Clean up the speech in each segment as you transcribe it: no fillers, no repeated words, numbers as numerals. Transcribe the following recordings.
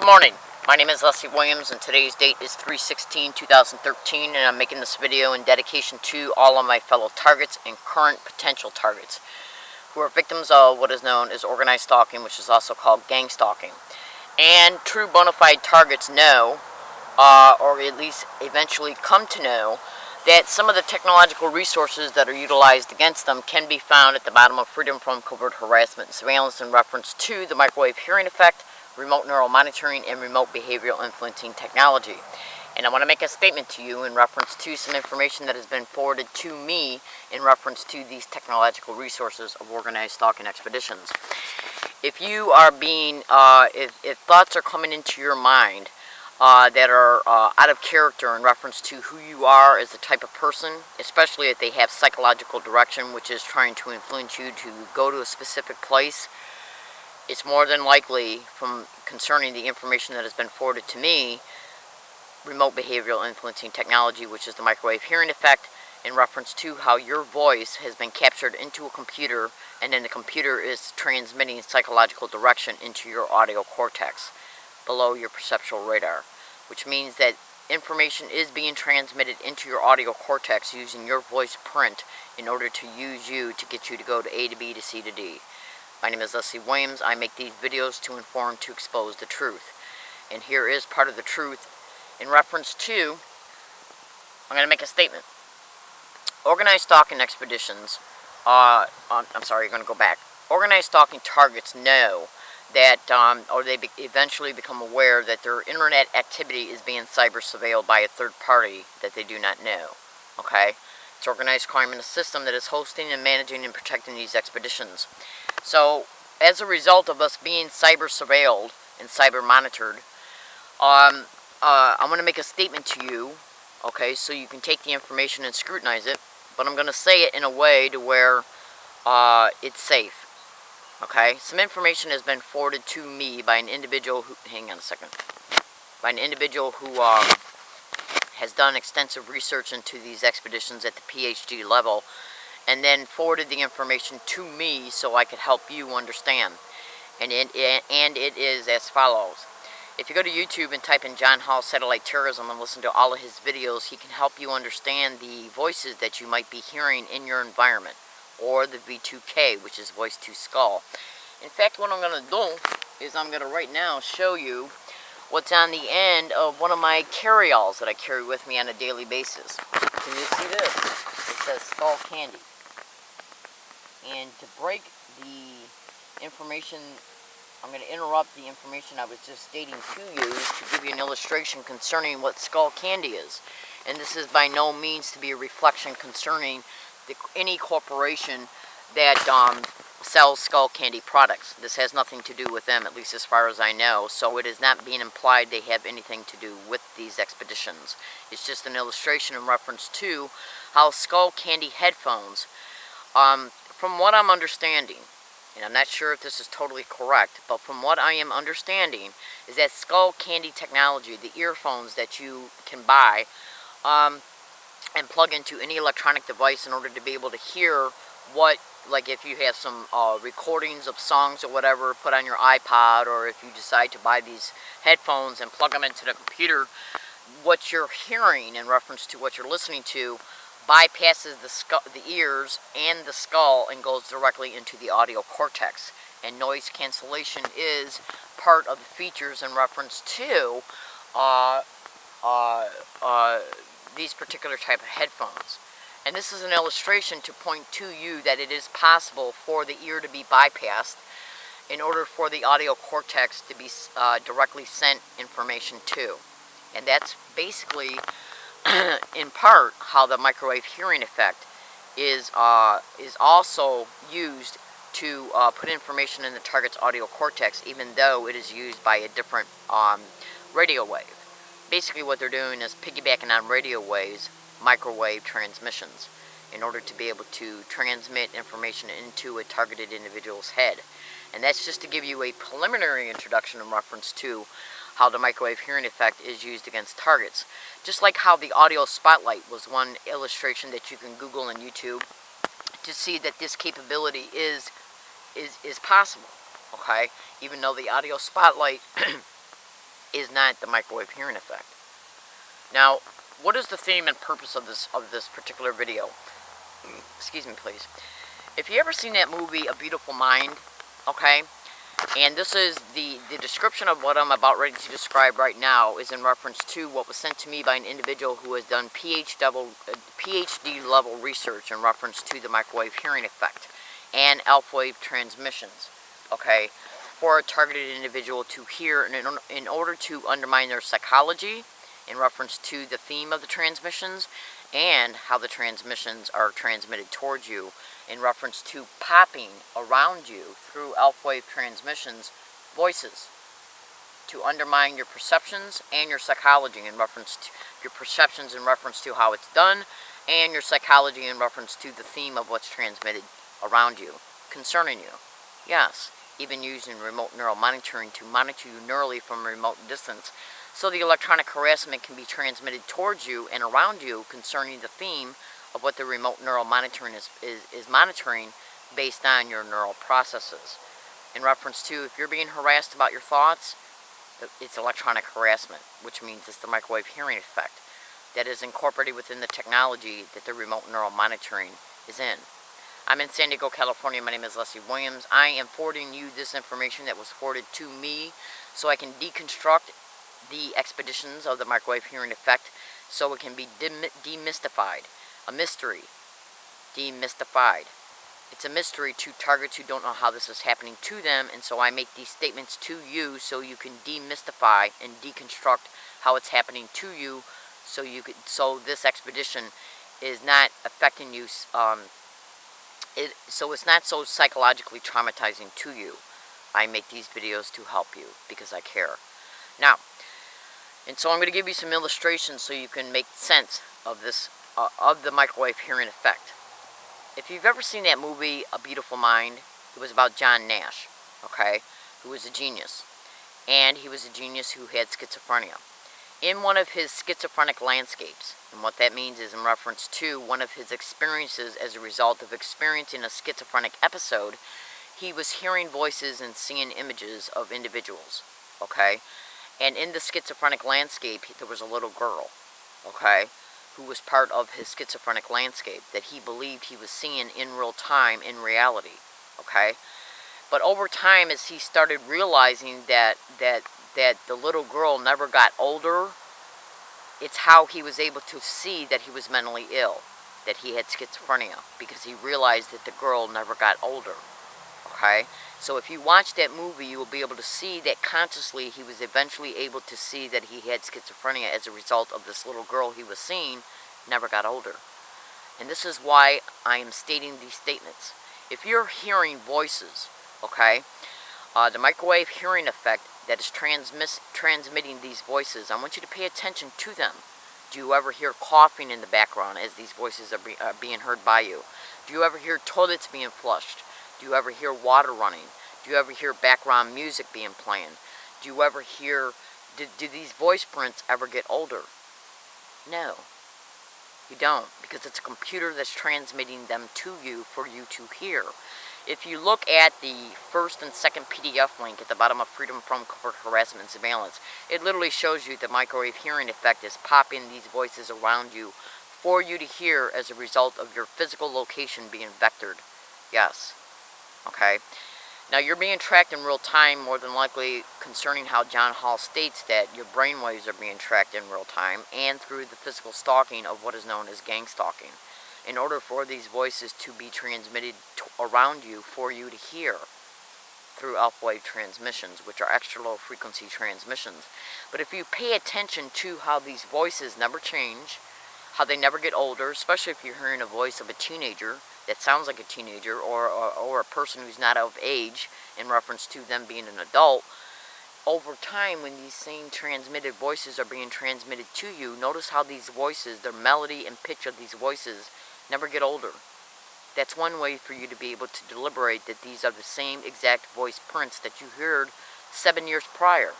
Good morning. My name is Leslie Williams and today's date is 3/16/2013, and I'm making this video in dedication to all of my fellow targets and current potential targets who are victims of what is known as organized stalking, which is also called gang stalking. And true bona fide targets know, or at least eventually come to know, that some of the technological resources that are utilized against them can be found at the bottom of Freedom from Covert Harassment and Surveillance in reference to the microwave hearing effect, remote neural monitoring, and remote behavioral influencing technology. And I want to make a statement to you in reference to some information that has been forwarded to me in reference to these technological resources of organized stalking expeditions. If you are being, if thoughts are coming into your mind that are out of character in reference to who you are as a type of person, especially if they have psychological direction, which is trying to influence you to go to a specific place, it's more than likely, from concerning the information that has been forwarded to me, remote behavioral influencing technology, which is the microwave hearing effect, in reference to how your voice has been captured into a computer, and then the computer is transmitting psychological direction into your audio cortex below your perceptual radar, which means that information is being transmitted into your audio cortex using your voice print in order to use you to get you to go to A to B to C to D. My name is Leslie Williams. I make these videos to inform, to expose the truth. And here is part of the truth in reference to, I'm going to make a statement. Organized stalking expeditions, you're going to go back. Organized stalking targets know that, or they eventually become aware that their internet activity is being cyber surveilled by a third party that they do not know. Okay? It's organized crime in a system that is hosting and managing and protecting these expeditions. So, as a result of us being cyber surveilled and cyber monitored, I'm going to make a statement to you, okay, so you can take the information and scrutinize it, but I'm going to say it in a way to where it's safe, okay? Some information has been forwarded to me by an individual who, has done extensive research into these expeditions at the PhD level, and then forwarded the information to me so I could help you understand. And it is as follows. If you go to YouTube and type in John Hall Satellite Terrorism and listen to all of his videos, he can help you understand the voices that you might be hearing in your environment, or the V2K, which is voice to skull. In fact, what I'm going to do is I'm going to right now show you what's on the end of one of my carry-alls that I carry with me on a daily basis. Can you see this? It says Skull Candy. And to break the information, I'm going to interrupt the information I was just stating to you to give you an illustration concerning what Skull Candy is. And this is by no means to be a reflection concerning any corporation that sells Skull Candy products. This has nothing to do with them, at least as far as I know. So it is not being implied they have anything to do with these expeditions. It's just an illustration in reference to how Skull Candy headphones, from what I'm understanding, and I'm not sure if this is totally correct, but from what I am understanding, is that Skull Candy technology, the earphones that you can buy and plug into any electronic device in order to be able to hear what, like if you have some recordings of songs or whatever, put on your iPod, or if you decide to buy these headphones and plug them into the computer, what you're hearing in reference to what you're listening to bypasses the ears and the skull and goes directly into the audio cortex. And noise cancellation is part of the features in reference to these particular type of headphones. And this is an illustration to point to you that it is possible for the ear to be bypassed in order for the audio cortex to be directly sent information to. And that's basically in part how the microwave hearing effect is also used to put information in the target's audio cortex, even though it is used by a different radio wave. Basically what they're doing is piggybacking on radio waves, microwave transmissions, in order to be able to transmit information into a targeted individual's head. And that's just to give you a preliminary introduction in reference to how the microwave hearing effect is used against targets. Just like how the audio spotlight was one illustration that you can Google on YouTube to see that this capability is possible, okay? Even though the audio spotlight is not the microwave hearing effect. Now, what is the theme and purpose of this particular video? Excuse me, please. If you ever seen that movie, A Beautiful Mind, okay, and this is the description of what I'm about ready to describe right now is in reference to what was sent to me by an individual who has done PhD level research in reference to the microwave hearing effect and alpha wave transmissions, okay, for a targeted individual to hear in order to undermine their psychology in reference to the theme of the transmissions and how the transmissions are transmitted towards you in reference to popping around you through alpha wave transmissions voices to undermine your perceptions and your psychology in reference to your perceptions in reference to how it's done and your psychology in reference to the theme of what's transmitted around you concerning you. Yes, even using remote neural monitoring to monitor you neurally from a remote distance, so the electronic harassment can be transmitted towards you and around you concerning the theme of what the remote neural monitoring is monitoring based on your neural processes. In reference to if you're being harassed about your thoughts, it's electronic harassment, which means it's the microwave hearing effect that is incorporated within the technology that the remote neural monitoring is in. I'm in San Diego, California. My name is Leslie Williams. I am forwarding you this information that was forwarded to me so I can deconstruct the expeditions of the microwave hearing effect so it can be demystified. A mystery. Demystified. It's a mystery to targets who don't know how this is happening to them, and so I make these statements to you so you can demystify and deconstruct how it's happening to you so this expedition is not affecting you so it's not so psychologically traumatizing to you. I make these videos to help you because I care. Now, and so I'm going to give you some illustrations so you can make sense of this, of the microwave hearing effect. If you've ever seen that movie, A Beautiful Mind, it was about John Nash, okay, who was a genius. And he was a genius who had schizophrenia. In one of his schizophrenic landscapes, and what that means is in reference to one of his experiences as a result of experiencing a schizophrenic episode, he was hearing voices and seeing images of individuals, okay? And in the schizophrenic landscape, there was a little girl, okay, who was part of his schizophrenic landscape that he believed he was seeing in real time, in reality, okay? But over time, as he started realizing that the little girl never got older, it's how he was able to see that he was mentally ill, that he had schizophrenia, because he realized that the girl never got older, okay? So if you watch that movie, you will be able to see that consciously he was eventually able to see that he had schizophrenia as a result of this little girl he was seeing never got older. And this is why I am stating these statements. If you're hearing voices, okay, the microwave hearing effect that is transmitting these voices, I want you to pay attention to them. Do you ever hear coughing in the background as these voices are being heard by you? Do you ever hear toilets being flushed? Do you ever hear water running? Do you ever hear background music being playing? Do you ever hear, do these voice prints ever get older? No, you don't, because it's a computer that's transmitting them to you for you to hear. If you look at the first and second PDF link at the bottom of Freedom from Covert Harassment and Surveillance, it literally shows you the microwave hearing effect is popping these voices around you for you to hear as a result of your physical location being vectored. Yes. Okay. Now you're being tracked in real time, more than likely, concerning how John Hall states that your brainwaves are being tracked in real time and through the physical stalking of what is known as gang stalking, in order for these voices to be transmitted around you for you to hear through alpha wave transmissions, which are extra low frequency transmissions. But if you pay attention to how these voices never change, how they never get older, especially if you're hearing a voice of a teenager that sounds like a teenager, or a person who's not of age in reference to them being an adult, over time when these same transmitted voices are being transmitted to you, notice how these voices, their melody and pitch of these voices never get older. That's one way for you to be able to deliberate that these are the same exact voice prints that you heard 7 years prior.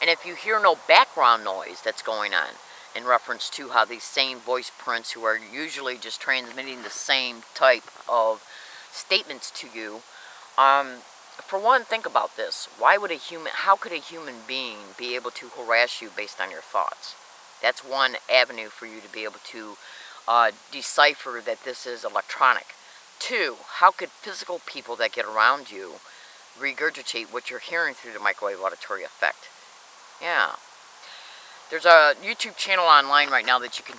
And if you hear no background noise that's going on, in reference to how these same voice prints, who are usually just transmitting the same type of statements to you, for one, think about this. How could a human being be able to harass you based on your thoughts? That's one avenue for you to be able to decipher that this is electronic. Two, how could physical people that get around you regurgitate what you're hearing through the microwave auditory effect? Yeah. There's a YouTube channel online right now that you can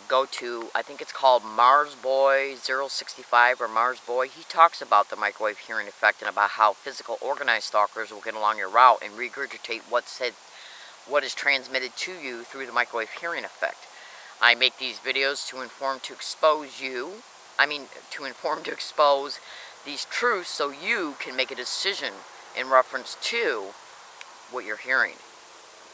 go to. I think it's called MarsBoy065 or MarsBoy. He talks about the microwave hearing effect and about how physical organized stalkers will get along your route and regurgitate what is transmitted to you through the microwave hearing effect. I make these videos to expose these truths so you can make a decision in reference to what you're hearing.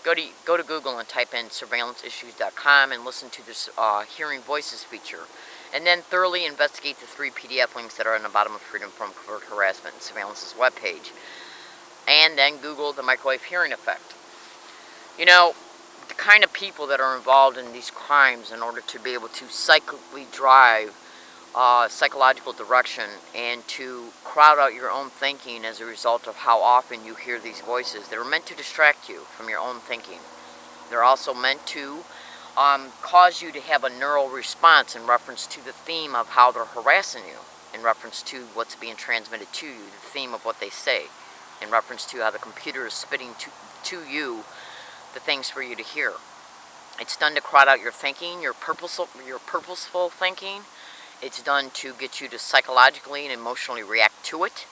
Go to Google and type in surveillanceissues.com and listen to this Hearing Voices feature. And then thoroughly investigate the 3 PDF links that are on the bottom of Freedom from Covert Harassment and Surveillance's webpage. And then Google the microwave hearing effect. You know, the kind of people that are involved in these crimes in order to be able to psychically drive psychological direction and to crowd out your own thinking as a result of how often you hear these voices. They're meant to distract you from your own thinking. They're also meant to cause you to have a neural response in reference to the theme of how they're harassing you, in reference to what's being transmitted to you, the theme of what they say, in reference to how the computer is spitting to you the things for you to hear. It's done to crowd out your thinking, your purposeful thinking. It's done to get you to psychologically and emotionally react to it.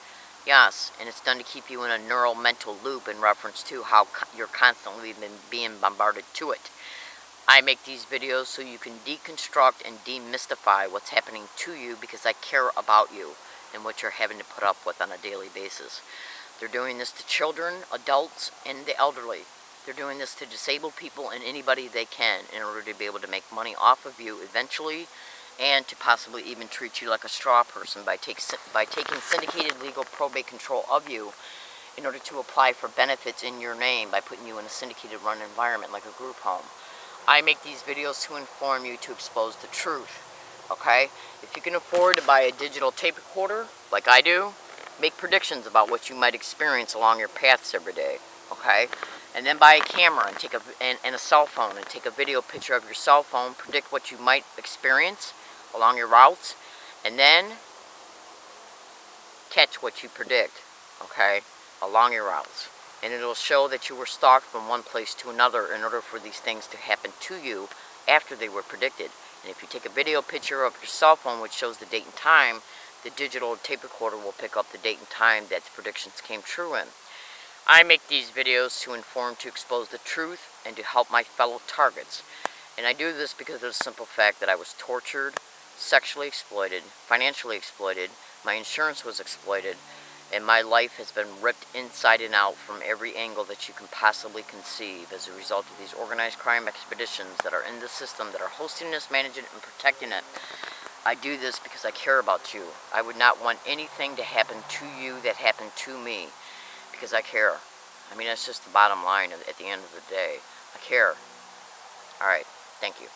Yes, and it's done to keep you in a neural mental loop in reference to how you're constantly being bombarded to it. I make these videos so you can deconstruct and demystify what's happening to you because I care about you and what you're having to put up with on a daily basis. They're doing this to children, adults, and the elderly. They're doing this to disabled people and anybody they can in order to be able to make money off of you eventually, and to possibly even treat you like a straw person by taking syndicated legal probate control of you in order to apply for benefits in your name by putting you in a syndicated run environment like a group home. I make these videos to inform you, to expose the truth, okay? If you can afford to buy a digital tape recorder, like I do, make predictions about what you might experience along your paths every day, okay? And then buy a camera and a cell phone and take a video picture of your cell phone, predict what you might experience along your routes, and then catch what you predict, okay, along your routes. And it'll show that you were stalked from one place to another in order for these things to happen to you after they were predicted. And if you take a video picture of your cell phone which shows the date and time, the digital tape recorder will pick up the date and time that the predictions came true in. I make these videos to inform, to expose the truth, and to help my fellow targets. And I do this because of the simple fact that I was tortured, sexually exploited, financially exploited, my insurance was exploited, and my life has been ripped inside and out from every angle that you can possibly conceive as a result of these organized crime expeditions that are in the system, that are hosting this, managing it, and protecting it. I do this because I care about you. I would not want anything to happen to you that happened to me because I care. I mean, that's just the bottom line at the end of the day. I care. Alright, thank you.